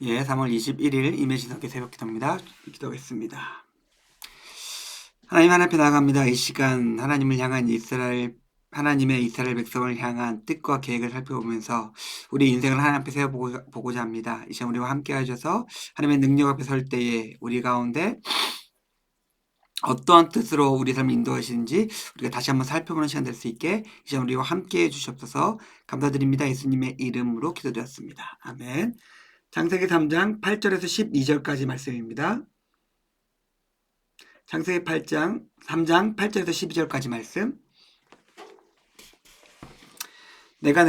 예, 3월 21일 임혜신학교 새벽기도입니다. 기도하겠습니다. 하나님 하나님 앞에 나아갑니다. 이 시간 하나님을 향한 하나님의 이스라엘 백성을 향한 뜻과 계획을 살펴보면서 우리 인생을 하나님 앞에 세워보고자 합니다. 이 시간 우리와 함께 하셔서 하나님의 능력 앞에 설 때에 우리 가운데 어떠한 뜻으로 우리 삶을 인도하시는지 우리가 다시 한번 살펴보는 시간 될 수 있게 이 시간 우리와 함께 해주시옵소서. 감사드립니다. 예수님의 이름으로 기도드렸습니다. 아멘. 창세기 3장 8절에서 12절까지 말씀입니다. 창세기 3장 8절에서 12절까지 말씀. 내가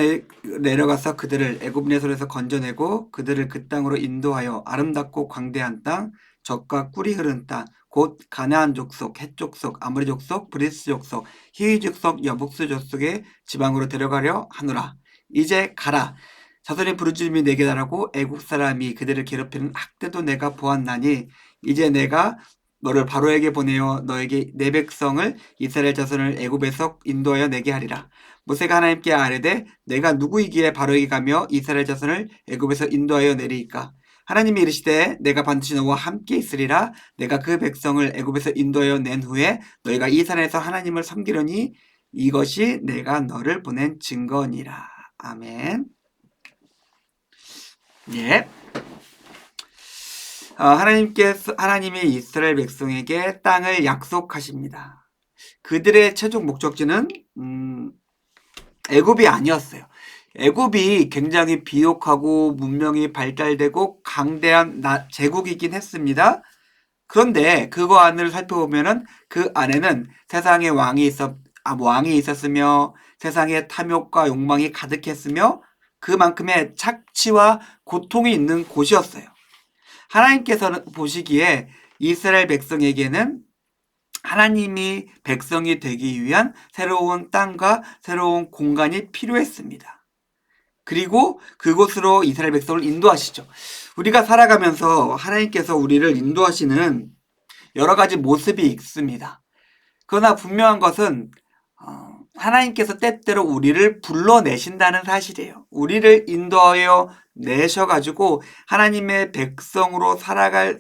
내려가서 그들을 애굽인의 손에서 건져내고 그들을 그 땅으로 인도하여 아름답고 광대한 땅, 젖과 꿀이 흐르는 땅, 곧 가나안 족속, 헷 족속, 아모리 족속, 브리스 족속, 히위 족속, 여북스 족속의 지방으로 데려가려 하노라. 이제 가라. 자손의 부르짖음이 내게 달하고 애국 사람이 그들을 괴롭히는 학대도 내가 보았나니 이제 내가 너를 바로에게 보내어 너에게 내 백성을 이스라엘 자손을 애굽에서 인도하여 내게 하리라. 모세가 하나님께 아뢰되 내가 누구이기에 바로에게 가며 이스라엘 자손을 애굽에서 인도하여 내리이까. 하나님이 이르시되 내가 반드시 너와 함께 있으리라. 내가 그 백성을 애굽에서 인도하여 낸 후에 너희가 이 산에서 하나님을 섬기려니 이것이 내가 너를 보낸 증거니라. 아멘. 예. 하나님이 이스라엘 백성에게 땅을 약속하십니다. 그들의 최종 목적지는 애굽이 아니었어요. 애굽이 굉장히 비옥하고 문명이 발달되고 강대한 제국이긴 했습니다. 그런데 그거 안을 살펴보면은 그 안에는 세상에 왕이 있었으며 세상에 탐욕과 욕망이 가득했으며 그만큼의 착취와 고통이 있는 곳이었어요. 하나님께서는 보시기에 이스라엘 백성에게는 하나님이 백성이 되기 위한 새로운 땅과 새로운 공간이 필요했습니다. 그리고 그곳으로 이스라엘 백성을 인도하시죠. 우리가 살아가면서 하나님께서 우리를 인도하시는 여러 가지 모습이 있습니다. 그러나 분명한 것은 하나님께서 때때로 우리를 불러내신다는 사실이에요. 우리를 인도하여 내셔가지고 하나님의 백성으로 살아갈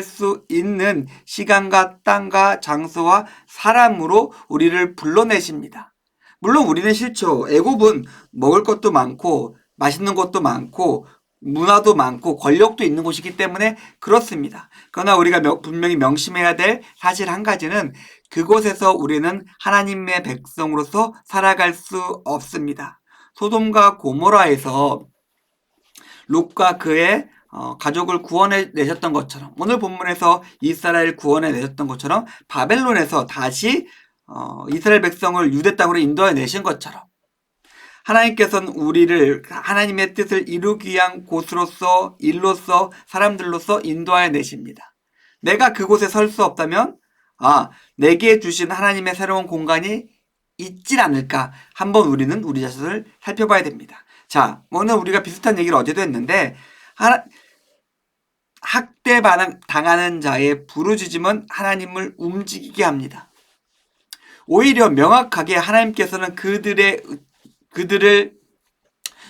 수 있는 시간과 땅과 장소와 사람으로 우리를 불러내십니다. 물론 우리는 싫죠. 애굽은 먹을 것도 많고 맛있는 것도 많고 문화도 많고 권력도 있는 곳이기 때문에 그렇습니다. 그러나 우리가 분명히 명심해야 될 사실 한 가지는 그곳에서 우리는 하나님의 백성으로서 살아갈 수 없습니다. 소돔과 고모라에서 롯과 그의 가족을 구원해 내셨던 것처럼 오늘 본문에서 이스라엘 구원해 내셨던 것처럼 바벨론에서 다시 이스라엘 백성을 유대 땅으로 인도해 내신 것처럼 하나님께서는 우리를 하나님의 뜻을 이루기 위한 곳으로서 일로서 사람들로서 인도하여 내십니다. 내가 그곳에 설 수 없다면 내게 주신 하나님의 새로운 공간이 있질 않을까 한번 우리는 우리 자신을 살펴봐야 됩니다. 자, 오늘 우리가 비슷한 얘기를 어제도 했는데 학대 당하는 자의 부르짖음은 하나님을 움직이게 합니다. 오히려 명확하게 하나님께서는 그들을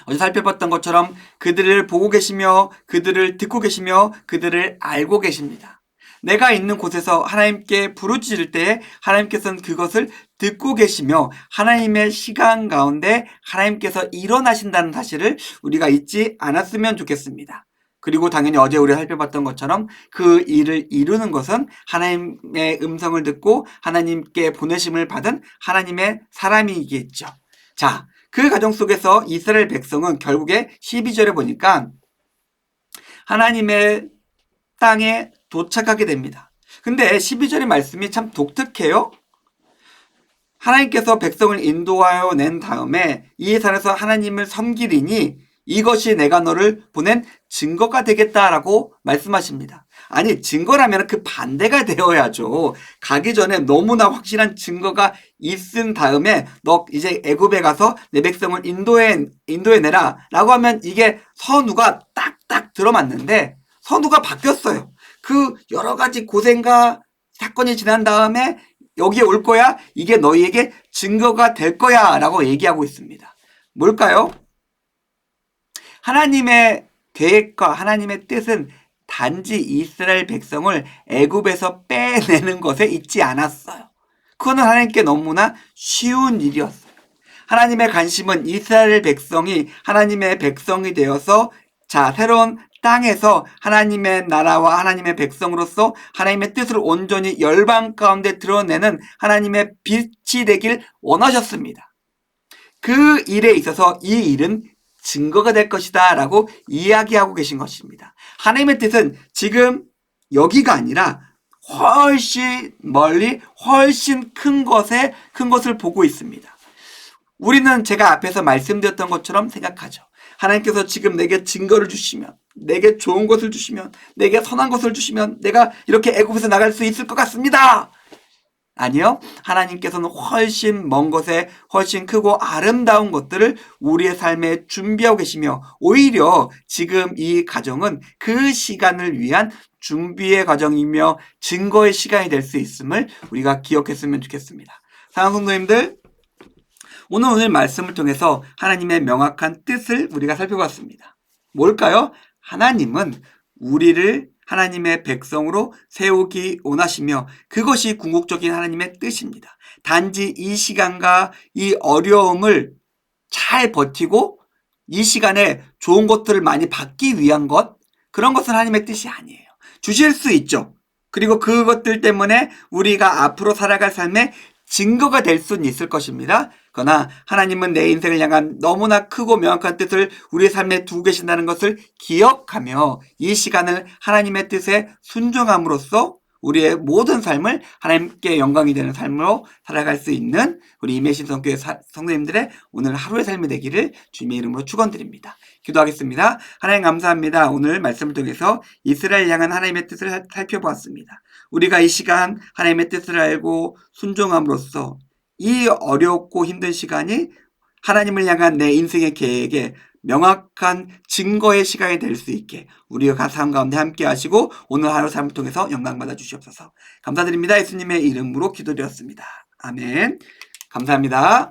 어제 살펴봤던 것처럼 그들을 보고 계시며 그들을 듣고 계시며 그들을 알고 계십니다. 내가 있는 곳에서 하나님께 부르짖을 때에 하나님께서는 그것을 듣고 계시며 하나님의 시간 가운데 하나님께서 일어나신다는 사실을 우리가 잊지 않았으면 좋겠습니다. 그리고 당연히 어제 우리가 살펴봤던 것처럼 그 일을 이루는 것은 하나님의 음성을 듣고 하나님께 보내심을 받은 하나님의 사람이겠죠. 자, 그 과정 속에서 이스라엘 백성은 결국에 12절에 보니까 하나님의 땅에 도착하게 됩니다. 근데 12절의 말씀이 참 독특해요. 하나님께서 백성을 인도하여 낸 다음에 이 산에서 하나님을 섬기리니 이것이 내가 너를 보낸 증거가 되겠다라고 말씀하십니다. 아니, 증거라면 그 반대가 되어야죠. 가기 전에 너무나 확실한 증거가 있은 다음에 너 이제 애굽에 가서 내 백성을 인도해내라 라고 하면 이게 선우가 딱딱 들어맞는데 선우가 바뀌었어요. 그 여러 가지 고생과 사건이 지난 다음에 여기에 올 거야. 이게 너희에게 증거가 될 거야 라고 얘기하고 있습니다. 뭘까요? 하나님의 계획과 하나님의 뜻은 단지 이스라엘 백성을 애굽에서 빼내는 것에 있지 않았어요. 그거는 하나님께 너무나 쉬운 일이었어요. 하나님의 관심은 이스라엘 백성이 하나님의 백성이 되어서 새로운 땅에서 하나님의 나라와 하나님의 백성으로서 하나님의 뜻을 온전히 열방 가운데 드러내는 하나님의 빛이 되길 원하셨습니다. 그 일에 있어서 이 일은 증거가 될 것이다 라고 이야기하고 계신 것입니다. 하나님의 뜻은 지금 여기가 아니라 훨씬 멀리 훨씬 큰 것을 보고 있습니다. 우리는 제가 앞에서 말씀드렸던 것처럼 생각하죠. 하나님께서 지금 내게 증거를 주시면, 내게 좋은 것을 주시면, 내게 선한 것을 주시면 내가 이렇게 애굽에서 나갈 수 있을 것 같습니다. 아니요. 하나님께서는 훨씬 먼 것에 훨씬 크고 아름다운 것들을 우리의 삶에 준비하고 계시며, 오히려 지금 이 과정은 그 시간을 위한 준비의 과정이며 증거의 시간이 될 수 있음을 우리가 기억했으면 좋겠습니다. 사랑하는 성도님들, 오늘 말씀을 통해서 하나님의 명확한 뜻을 우리가 살펴봤습니다. 뭘까요? 하나님은 우리를 하나님의 백성으로 세우기 원하시며 그것이 궁극적인 하나님의 뜻입니다. 단지 이 시간과 이 어려움을 잘 버티고 이 시간에 좋은 것들을 많이 받기 위한 그런 것은 하나님의 뜻이 아니에요. 주실 수 있죠. 그리고 그것들 때문에 우리가 앞으로 살아갈 삶의 증거가 될 수는 있을 것입니다. 그러나 하나님은 내 인생을 향한 너무나 크고 명확한 뜻을 우리의 삶에 두고 계신다는 것을 기억하며 이 시간을 하나님의 뜻에 순종함으로써 우리의 모든 삶을 하나님께 영광이 되는 삶으로 살아갈 수 있는 우리 임예신 성교회 성도님들의 오늘 하루의 삶이 되기를 주님의 이름으로 축원드립니다. 기도하겠습니다. 하나님 감사합니다. 오늘 말씀을 통해서 이스라엘 향한 하나님의 뜻을 살펴보았습니다. 우리가 이 시간 하나님의 뜻을 알고 순종함으로써 이 어렵고 힘든 시간이 하나님을 향한 내 인생의 계획에 명확한 증거의 시간이 될 수 있게 우리가 삶 가운데 함께 하시고 오늘 하루 삶을 통해서 영광 받아 주시옵소서. 감사드립니다. 예수님의 이름으로 기도드렸습니다. 아멘. 감사합니다.